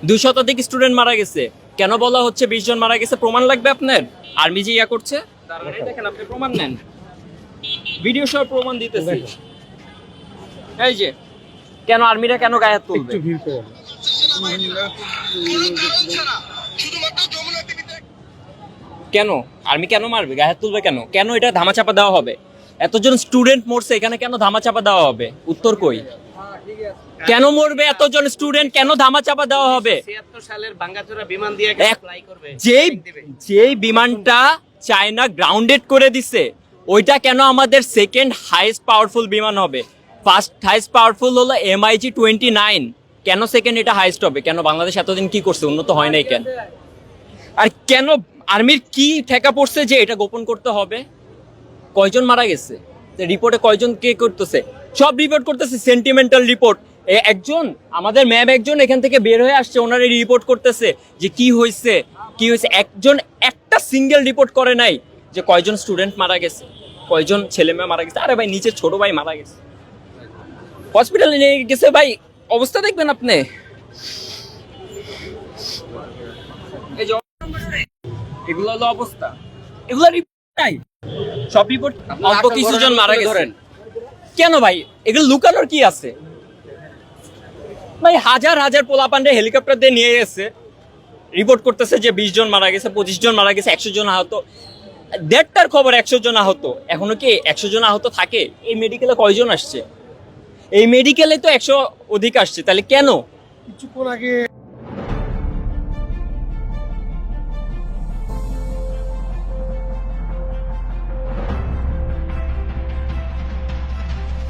200 শতাধিক স্টুডেন্ট মারা গেছে, কেন বলা হচ্ছে 20 জন মারা গেছে? প্রমাণ লাগবে আপনার? আর্মি যে ইয়া করছে, দেখেন আপনি প্রমাণ নেন, ভিডিও সহ প্রমাণ দিতেছি। এই যে কেন আর্মিরা কেন গায়ে হাত তুলবে? কেন আর্মি কেন মারবে, গায়ে হাত তুলবে কেন? কেন এটা ধামাচাপা দেওয়া হবে? এতজন স্টুডেন্ট মরছে, এখানে কেন ধামাচাপা দেওয়া হবে? উত্তর কই? কেন মরবে এতজন স্টুডেন্ট, কেন ধামাচাপা দেওয়া হবে? 76 সালের ভাঙ্গাচোরা বিমান দিয়ে ফ্লাই করবে, যেই বিমানটা চায়না গ্রাউন্ডেড করে দিছে, ওইটা কেন আমাদের সেকেন্ড হাইস্ট পাওয়ারফুল বিমান হবে? ফার্স্ট হাইস্ট পাওয়ারফুল হলো MiG-29, কেন সেকেন্ড এটা হাইস্ট হবে? কেন বাংলাদেশ এতদিন কি করছে, উন্নত হয় নাই কেন? আর কেন আর্মির কি ঠেকা পড়ছে যে এটা গোপন করতে হবে? কয়জন মারা গেছে রিপোর্টে, কয়জন কে করতেছে? সব রিপোর্ট করতেছে সেন্টিমেন্টাল রিপোর্ট। একজন আমাদের ম্যাম একজন এখান থেকে বের হয়ে আসছে, ওনারা রিপোর্ট করতেছে যে কি হয়েছে কি হয়েছে। একজন একটা সিঙ্গেল রিপোর্ট করে নাই যে কয়জন স্টুডেন্ট মারা গেছে, কয়জন ছেলে মেয়ে মারা গেছে। আরে ভাই নিজের ছোট ভাই মারা গেছে, হসপিটালে নিয়ে গেছে, ভাই অবস্থা দেখবেন আপনি। এই যে এগুলো হলো অবস্থা, এগুলো রিপোর্ট নাই, সব রিপোর্ট। অল্প কিছু জন মারা গেছে কেন ভাই? এগুলো লুকানোর কি আছে ভাই? হাজার হাজার পোলাপান্ডে হেলিকপ্টার দিয়ে নিয়ে গেছে, রিপোর্ট করতেছে যে 20 জন মারা গেছে, 25 জন মারা গেছে, 100 জন আহত। দেড়টার খবর 100 জন আহত, এখনো কি 100 জন আহত থাকে? এই মেডিকেলে কয়জন আসছে? এই মেডিকেলে তো 100 অধিক আসছে, তাহলে কেন? কিছুক্ষণ আগে